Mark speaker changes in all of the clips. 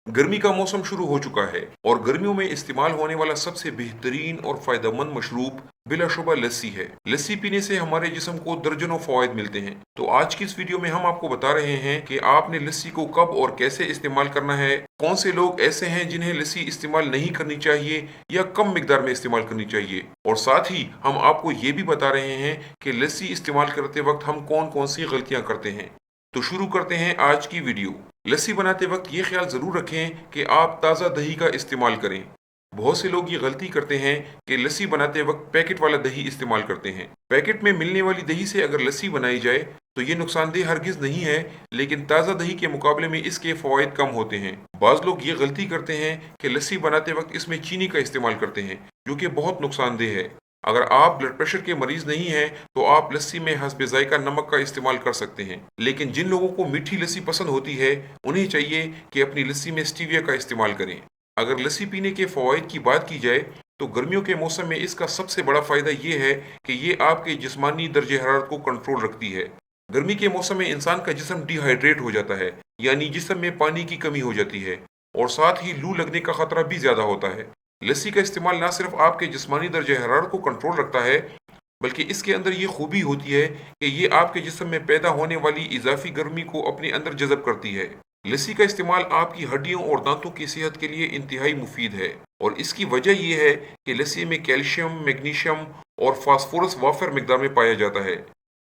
Speaker 1: गर्मी का मौसम शुरू हो चुका है और गर्मियों में इस्तेमाल होने वाला सबसे बेहतरीन और फायदेमंद मशरूब बिलाशुबा लस्सी है। लस्सी पीने से हमारे जिस्म को दर्जनों फवायद मिलते हैं। तो आज की इस वीडियो में हम आपको बता रहे हैं कि आपने लस्सी को कब और कैसे इस्तेमाल करना है, कौन से लोग ऐसे हैं जिन्हें लस्सी इस्तेमाल नहीं करनी चाहिए या कम मिकदार में इस्तेमाल करनी चाहिए, और साथ ही हम आपको ये भी बता रहे हैं कि लस्सी इस्तेमाल करते वक्त हम कौन कौन सी गलतियां करते हैं। तो शुरू करते हैं आज की वीडियो। लस्सी बनाते वक्त ये ख्याल ज़रूर रखें कि आप ताज़ा दही का इस्तेमाल करें। बहुत से लोग ये गलती करते हैं कि लस्सी बनाते वक्त पैकेट वाला दही इस्तेमाल करते हैं। पैकेट में मिलने वाली दही से अगर लस्सी बनाई जाए तो ये नुकसानदेह हरगिज़ नहीं है, लेकिन ताज़ा दही के मुकाबले में इसके फ़वाइद कम होते हैं। बाज़ लोग ये गलती करते हैं कि लस्सी बनाते वक्त इसमें चीनी का इस्तेमाल करते हैं, जो कि बहुत नुकसानदेह है। अगर आप ब्लड प्रेशर के मरीज नहीं हैं तो आप लस्सी में हस्बे ज़ायका नमक का इस्तेमाल कर सकते हैं, लेकिन जिन लोगों को मीठी लस्सी पसंद होती है उन्हें चाहिए कि अपनी लस्सी में स्टीविया का इस्तेमाल करें। अगर लस्सी पीने के फ़वाइद की बात की जाए तो गर्मियों के मौसम में इसका सबसे बड़ा फ़ायदा ये है कि ये आपके जिस्मानी दर्जे हरारत को कंट्रोल रखती है। गर्मी के मौसम में इंसान का जिस्म डिहाइड्रेट हो जाता है, यानी जिस्म में पानी की कमी हो जाती है, और साथ ही लू लगने का खतरा भी ज़्यादा होता है। लस्सी का इस्तेमाल न सिर्फ आपके जिस्मानी दर्जे हरारत को कंट्रोल रखता है, बल्कि इसके अंदर ये खूबी होती है कि ये आपके जिस्म में पैदा होने वाली इजाफी गर्मी को अपने अंदर जज़ब करती है। लस्सी का इस्तेमाल आपकी हड्डियों और दांतों की सेहत के लिए इंतहाई मुफीद है, और इसकी वजह यह है कि लस्सी में कैल्शियम, मैग्नीशियम और फास्फोरस वाफर मिकदार में पाया जाता है।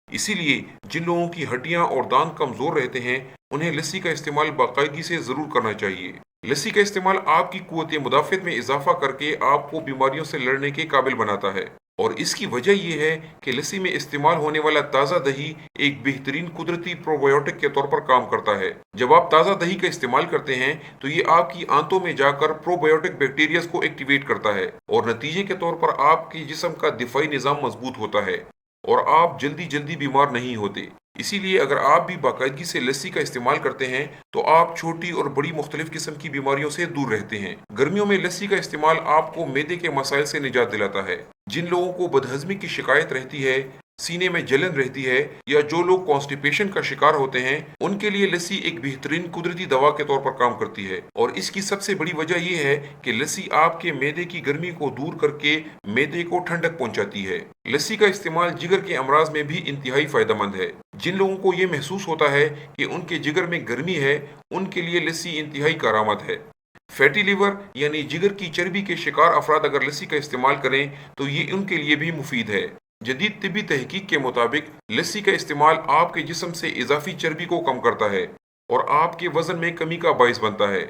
Speaker 1: इसीलिए जिन लोगों की हड्डियां और दांत कमज़ोर रहते हैं उन्हें लस्सी का इस्तेमाल बाकायदगी से ज़रूर करना चाहिए। लस्सी का इस्तेमाल आपकी कुव्वत मुदाफ़त में इजाफा करके आपको बीमारियों से लड़ने के काबिल बनाता है, और इसकी वजह यह है कि लस्सी में इस्तेमाल होने वाला ताज़ा दही एक बेहतरीन कुदरती प्रोबायोटिक के तौर पर काम करता है। जब आप ताज़ा दही का इस्तेमाल करते हैं तो ये आपकी आंतों में जाकर प्रोबायोटिक बैक्टीरियाज को एक्टिवेट करता है, और नतीजे के तौर पर आपके जिस्म का दिफाई निज़ाम मजबूत होता है और आप जल्दी जल्दी बीमार नहीं होते। इसीलिए अगर आप भी बाकायदगी से लस्सी का इस्तेमाल करते हैं तो आप छोटी और बड़ी मुख्तलिफ किस्म की बीमारियों से दूर रहते हैं। गर्मियों में लस्सी का इस्तेमाल आपको मैदे के मसाइल से निजात दिलाता है। जिन लोगों को बदहजमी की शिकायत रहती है, सीने में जलन रहती है, या जो लोग कॉन्स्टिपेशन का शिकार होते हैं, उनके लिए लस्सी एक बेहतरीन कुदरती दवा के तौर पर काम करती है। और इसकी सबसे बड़ी वजह यह है कि लस्सी आपके मैदे की गर्मी को दूर करके मैदे को ठंडक पहुंचाती है। लस्सी का इस्तेमाल जिगर के अमराज में भी इंतहाई फायदेमंद है। जिन लोगों को ये महसूस होता है कि उनके जिगर में गर्मी है, उनके लिए लस्सी इंतहाई कारआमद है। फैटी लिवर यानी जिगर की चर्बी के शिकार अफराद अगर लस्सी का इस्तेमाल करें तो ये उनके लिए भी मुफीद है। जदीद तिब्बी तहकीक के मुताबिक लस्सी का इस्तेमाल आपके जिस्म से इजाफी चर्बी को कम करता है और आपके वजन में कमी का बाइस बनता है।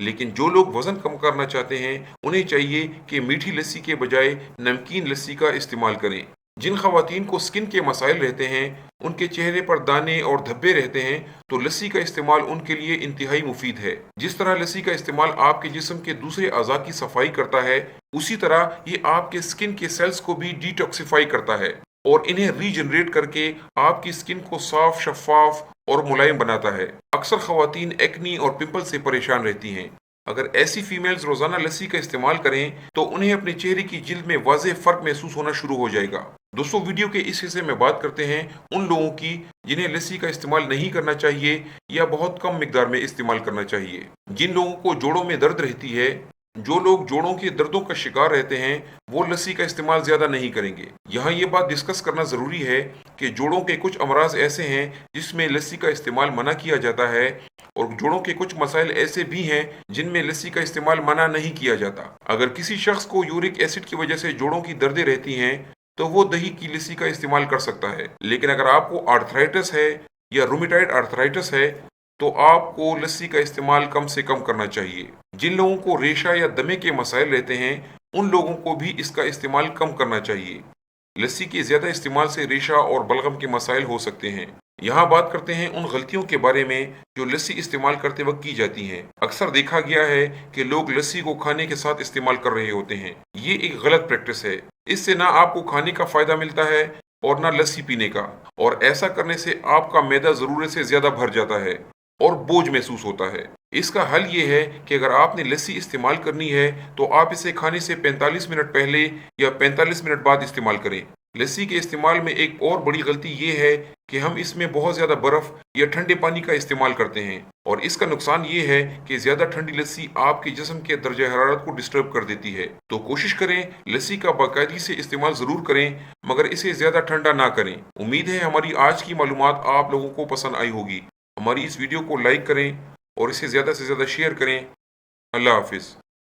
Speaker 1: लेकिन जो लोग वजन कम करना चाहते हैं उन्हें चाहिए कि मीठी लस्सी के बजाय नमकीन लस्सी का इस्तेमाल करें। जिन खवातीन को स्किन के मसाइल रहते हैं, उनके चेहरे पर दाने और धब्बे रहते हैं, तो लस्सी का इस्तेमाल उनके लिए इंतहाई मुफीद है। जिस तरह लस्सी का इस्तेमाल आपके जिस्म के दूसरे अज़ा की सफाई करता है, उसी तरह ये आपके स्किन के सेल्स को भी डिटॉक्सिफाई करता है और इन्हें रीजनरेट करके आपकी स्किन को साफ, शफाफ और मुलायम बनाता है। अक्सर खवातीन एक्नी और पिंपल से परेशान रहती हैं। अगर ऐसी फीमेल्स रोजाना लस्सी का इस्तेमाल करें तो उन्हें अपने चेहरे की जिल्द में वाज़ेह फर्क महसूस होना शुरू हो जाएगा। दोस्तों, वीडियो के इस हिस्से में बात करते हैं उन लोगों की जिन्हें लस्सी का इस्तेमाल नहीं करना चाहिए या बहुत कम मिकदार में इस्तेमाल करना चाहिए। जिन लोगों को जोड़ों में दर्द रहती है, जो लोग जोड़ों के दर्दों का शिकार रहते हैं, वो लस्सी का इस्तेमाल ज्यादा नहीं करेंगे। यहाँ ये बात डिस्कस करना जरूरी है कि जोड़ों के कुछ अमराज ऐसे हैं जिसमें लस्सी का इस्तेमाल मना किया जाता है, और जोड़ों के कुछ मसाइल ऐसे भी हैं जिनमें लस्सी का इस्तेमाल मना नहीं किया जाता। अगर किसी शख्स को यूरिक एसिड की वजह से जोड़ों की दर्दें रहती हैं तो वो दही की लस्सी का इस्तेमाल कर सकता है, लेकिन अगर आपको आर्थराइटिस है या रूमेटाइड आर्थराइटिस है तो आपको लस्सी का इस्तेमाल कम से कम करना चाहिए। जिन लोगों को रेशा या दमे के मसाइल रहते हैं, उन लोगों को भी इसका इस्तेमाल कम करना चाहिए। लस्सी के ज्यादा इस्तेमाल से रेशा और बलगम के मसाइल हो सकते हैं। यहाँ बात करते हैं उन गलतियों के बारे में जो लस्सी इस्तेमाल करते वक्त की जाती हैं। अक्सर देखा गया है कि लोग लस्सी को खाने के साथ इस्तेमाल कर रहे होते हैं। ये एक गलत प्रैक्टिस है। इससे ना आपको खाने का फायदा मिलता है और ना लस्सी पीने का, और ऐसा करने से आपका मैदा जरूरत से ज्यादा भर जाता है और बोझ महसूस होता है। इसका हल ये है कि अगर आपने लस्सी इस्तेमाल करनी है तो आप इसे खाने से 45 मिनट पहले या 45 मिनट बाद इस्तेमाल करें। لسی کے استعمال میں ایک اور بڑی غلطی یہ ہے کہ ہم اس میں بہت زیادہ برف یا ٹھنڈے پانی کا استعمال کرتے ہیں، اور اس کا نقصان یہ ہے کہ زیادہ ٹھنڈی لسی آپ کے جسم کے درجہ حرارت کو ڈسٹرب کر دیتی ہے۔ تو کوشش کریں لسی کا باقاعدگی سے استعمال ضرور کریں، مگر اسے زیادہ ٹھنڈا نہ کریں۔ امید ہے ہماری آج کی معلومات آپ لوگوں کو پسند آئی ہوگی۔ ہماری اس ویڈیو کو لائک کریں اور اسے زیادہ سے زیادہ شیئر کریں۔ اللہ حافظ۔